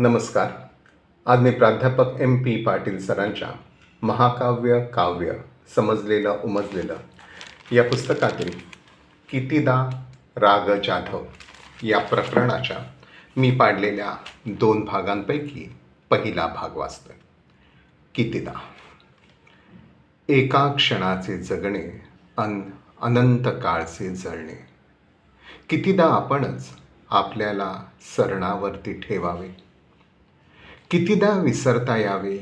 नमस्कार. आज मी प्राध्यापक MP पाटील सरांच्या महाकाव्य काव्य समजलेलं उमजलेलं या पुस्तकातील कितीदा राग जाधव या प्रकरणाच्या मी पाडलेल्या 2 भागांपैकी पहिला भाग वाचतोय. कितीदा. एका क्षणाचे जगणे अनंत काळचे जळणे. कितीदा आपणच आपल्याला सरणावरती ठेवावे. कितीदा विसरता यावे,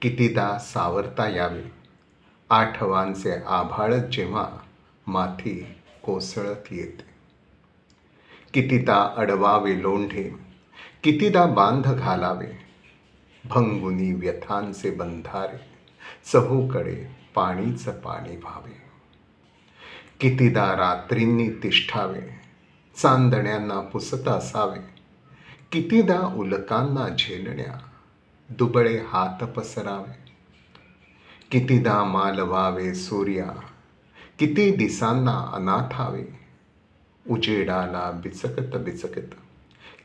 कितीदा सावरता यावे. आठवांचे आभाळच जेव्हा माथी कोसळत येते. कितीदा अडवावे लोंढे, कितीदा बांध घालावे. भंगुनी व्यथांचे बंधारे, चहूकडे पाणीच पाणी व्हावे. कितीदा रात्रींनी तिष्ठावे, चांदण्यांना पुसत असावे. कितीदा उलकांना झेलण्या, दुबळे हात पसरावे. कितीदा मालवावे सूर्या, किती दिसांना अनाथावे. उजेडाला बिचकत बिचकत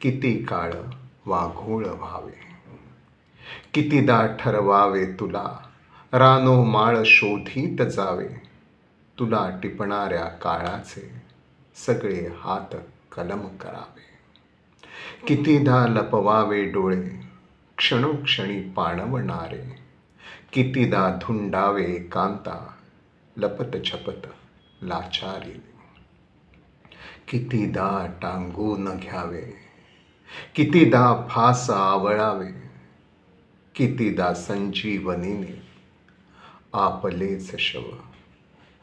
किती काळ वाघोळ व्हावे. कितीदा ठरवावे तुला, रानो माळ शोधीत जावे. तुला टिपणाऱ्या काळाचे सगळे हात कलम करावे. कितीदा लपवावे डोळे, क्षणोक्षणी पाणवणारे. कितीदा धुंडावे एकांता, लपत छपत लाचारीने. कितीदा टांगून घ्यावे, कितीदा फास आवळावे. कितीदा संजीवनीने आपलेच शव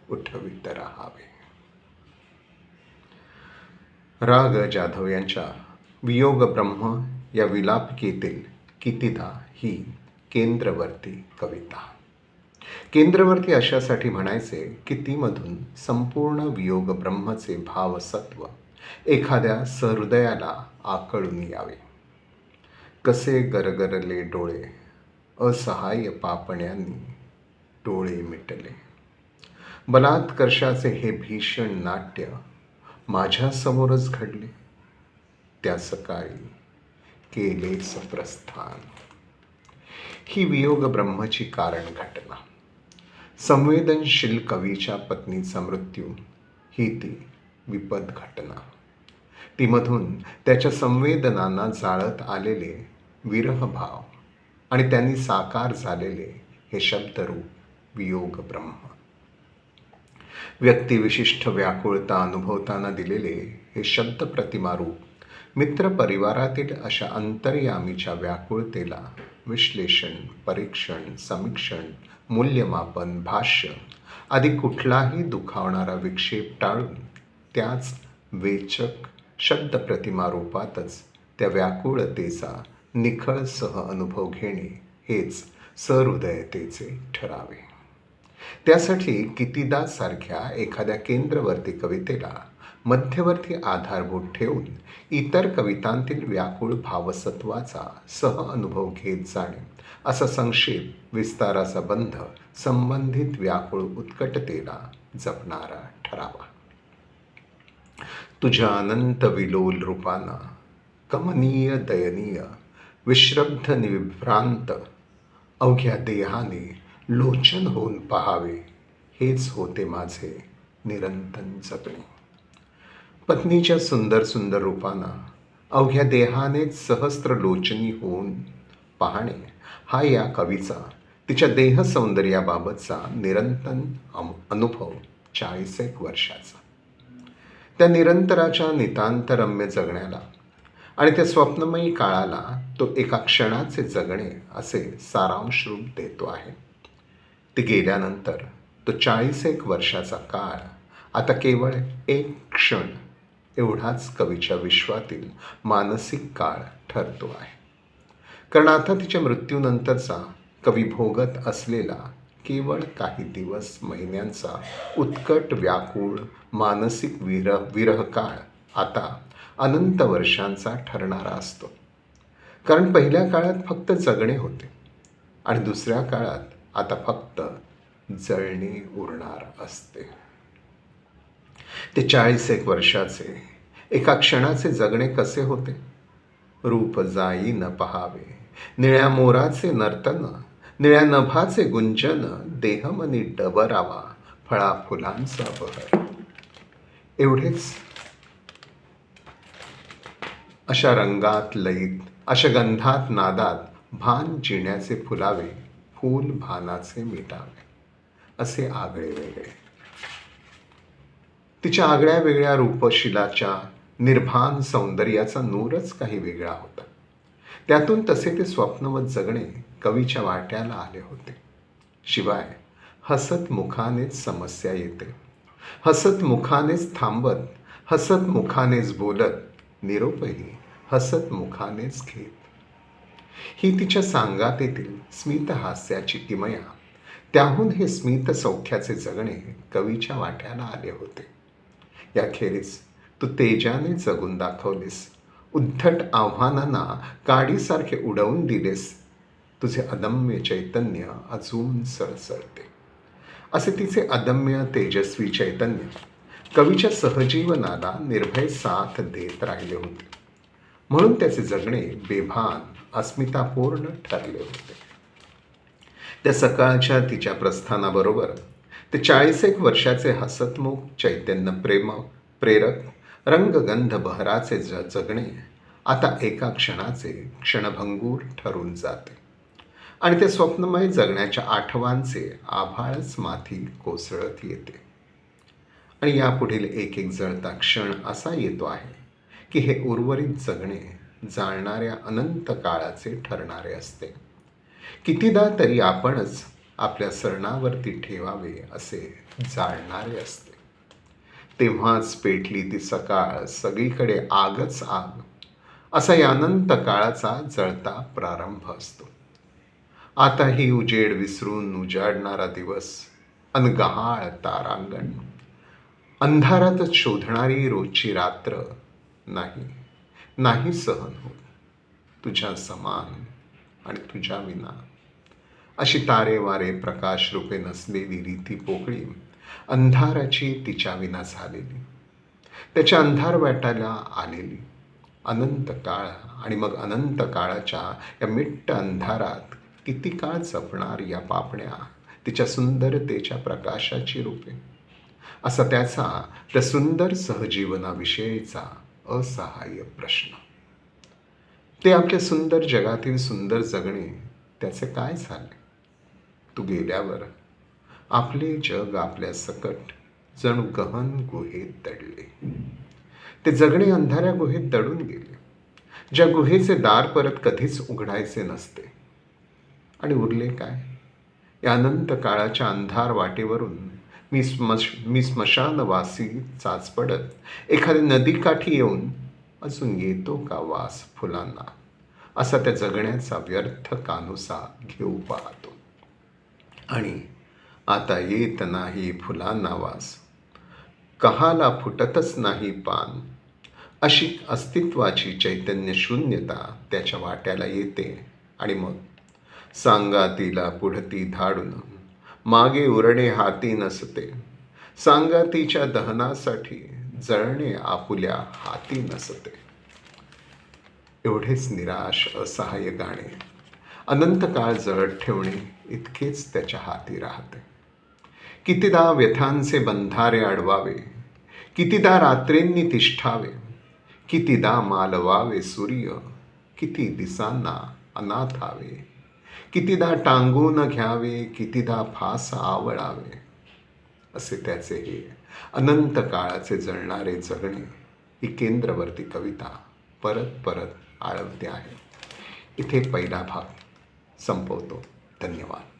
उठवित राहावे. राग जाधव यांच्या वियोग ब्रह्म या विलापकेतील कितीदा ही केंद्रवर्ती कविता. केंद्रवर्ती अशासाठी म्हणायचे की तीमधून संपूर्ण वियोग ब्रह्मचे भावसत्व एखाद्या सहृदयाला आकळून यावे. कसे गरगरले डोळे, असहाय्य पापण्यांनी डोळे मिटले. बलात्कर्षाचे हे भीषण नाट्य माझ्या समोरच घडले. त्या सकाळी केलेच प्रस्थान. ही वियोग ब्रह्मची कारण घटना. संवेदनशील कवीच्या पत्नीचा मृत्यू ही ती विपद घटना. तीमधून त्याच्या संवेदनांना जाळत आलेले विरहभाव आणि त्यांनी साकार झालेले हे शब्दरूप वियोग ब्रह्म. व्यक्तिविशिष्ट व्याकुळता अनुभवताना दिलेले हे शब्द प्रतिमारूप मित्रपरिवारातील अशा अंतर्यामीच्या व्याकुळतेला विश्लेषण, परीक्षण, समीक्षण, मूल्यमापन, भाष्य आदी कुठलाही दुखावणारा विक्षेप टाळून त्याच वेचक शब्दप्रतिमारूपातच त्या व्याकुळतेचा निखळसह अनुभव घेणे हेच सहृदयतेचे ठरावे. त्यासाठी कितीदा सारख्या एखाद्या केंद्रवर्ती कवितेला मध्यवर्ती आधारभूत ठेवून इतर कवितांतील व्याकुळ भावसत्वाचा सह अनुभव घेत जाणे असा संक्षेप विस्ताराचा बंध संबंधित व्याकुळ उत्कटतेला जपणारा ठरावा. तुझ्या अनंत विलोल रूपाना, कमनीय दयनीय विश्रब्ध निविभ्रांत अवघ्या देहाने लोचन होऊन पहावे, हेच होते माझे निरंतर जगणे. पत्नीच्या सुंदर सुंदर रूपांना अवघ्या देहानेच सहस्त्र लोचनी होऊन पाहणे हा या कवीचा तिच्या देह सौंदर्याबाबतचा निरंतर अनुभव 40 वर्षाचा. त्या निरंतराच्या नितांतरम्य जगण्याला आणि त्या स्वप्नमयी काळाला तो एका क्षणाचे जगणे असे सारांश रूप देतो आहे. ती गेल्यानंतर तो 40 वर्षाचा काळ आता केवळ एक क्षण एवढाच कवीच्या विश्वातील मानसिक काळ ठरतो आहे. कारण आता तिच्या मृत्यूनंतरचा कवी भोगत असलेला केवळ काही दिवस महिन्यांचा उत्कट व्याकुळ मानसिक विरह काळ आता अनंत वर्षांचा ठरणारा असतो. कारण पहिल्या काळात फक्त जगणे होते आणि दुसऱ्या काळात आता फक्त जळणे उरणार असते. ते 40 वर्षाचे एका क्षणाचे जगणे कसे होते? रूप जाई न पहावे, निळ्या मोराचे नर्तन, निळ्या नभाचे गुंजन, देहमनी डबरावा, फळा फुलांचा बहर. एवढेच अशा रंगात लईत, अशा गंधात नादात, भान जिण्याचे फुलावे, फूल भानाचे मिटावे, असे आगळे वेगळे. तिच्या आगळ्या वेगळ्या रूपशिलाच्या निर्भान सौंदर्याचा नूरच काही वेगळा होता. त्यातून तसे ते स्वप्नवत जगणे कवीच्या वाट्याला आले होते. शिवाय हसत मुखानेच समस्या येते, हसत मुखानेच थांबत, हसत मुखानेच बोलत, निरोपही हसत मुखानेच घेत. ही तिच्या सांगातेतील स्मितहास्याची किमया, त्याहून हे स्मित सौख्याचे जगणे कवीच्या वाट्याला आले होते. याखेरीज तू तेजाने जगून दाखवलेस, उद्धट आव्हानांना काडीसारखे उडवून दिलेस. तुझे अदम्य चैतन्य अजून सळसळते. असे तिचे अदम्य तेजस्वी चैतन्य कवीच्या सहजीवनाला निर्भय साथ देत राहिले होते. म्हणून त्याचे जगणे बेभान अस्मितापूर्ण ठरले होते. त्या सकाळच्या तिच्या प्रस्थानाबरोबर ते 40 वर्षाचे हसतमुख चैतन्य प्रेरक रंगगंध बहराचे जगणे आता एका क्षणाचे क्षणभंगूर ठरून जाते आणि त्या स्वप्नमय जगण्याच्या आठवांचे आभाळच माथी कोसळत येते. आणि यापुढील एक एक जळता क्षण असा येतो आहे की हे उर्वरित जगणे जाणणाऱ्या अनंत काळाचे ठरणारे असते. कितीदा तरी आपणच आपल्या सरणावरती ठेवावे असे जाणणारे असते. तेव्हाच पेटली ती सकाळ, सगळीकडे आगच आग, असा या अनंत काळाचा जळता प्रारंभ असतो. आता ही उजेड विसरून उजाडणारा दिवस, अनगहाळ तारांगण, अंधारातच शोधणारी रोजची रात्र नाही सहन होत. तुझ्या समान आणि तुझ्या विना अशी तारे वारे प्रकाश रूपे नसलेली रीती पोकळी अंधाराची तिच्या विना झालेली, त्याच्या अंधार वाटायला आलेली अनंत काळ. आणि मग अनंत काळाच्या या मिट्ट अंधारात किती काळ जपणार या पापण्या तिच्या सुंदरतेच्या प्रकाशाची रूपे, असा त्याचा त्या सुंदर सहजीवनाविषयीचा असहाय्य प्रश्न. ते आपल्या सुंदर जगातील सुंदर जगणे त्याचे काय झाले? तू गेल्यावर आपले जग आपल्या सकट जणू गहन गुहेत दडले. ते जगणे अंधाऱ्या गुहेत दडून गेले, ज्या गुहेचे दार परत कधीच उघडायचे नसते. आणि उरले काय? या अनंत काळाच्या अंधार वाटेवरून मी स्मशानवासी चाचपडत एखाद्या नदीकाठी येऊन अजून येतो का वास फुलांना, असा त्या जगण्याचा व्यर्थ कानोसा घेऊ पाहतो. आणि आता येत नाही फुलांना वास, कहाला फुटतच नाही पान, अशी अस्तित्वाची चैतन्य शून्यता त्याच्या वाट्याला येते. आणि मग सांगातीला पुढती धाडून मागे उरणे हाती नसते, सांगातीच्या दहनासाठी जळणे आपुल्या हाती नसते. एवढेच निराश असहाय्य गाणे अनंत काळ जळत ठेवणे इतकेच त्याच्या हाती राहते. कितीदा व्यथांचे बंधारे अडवावे, कितीदा रात्रींनी तिष्ठावे, कितीदा मालवावे सूर्य, किती दिसांना अनाथावे, कितीदा टांगून घ्यावे, कितीदा फास आवळावे, असे त्याचे हे अनंत काळाचे जळणारे जगणे ही केंद्रवर्ती कविता परत परत आळवते आहे. इथे पहिला भाग संपवतो. धन्यवाद.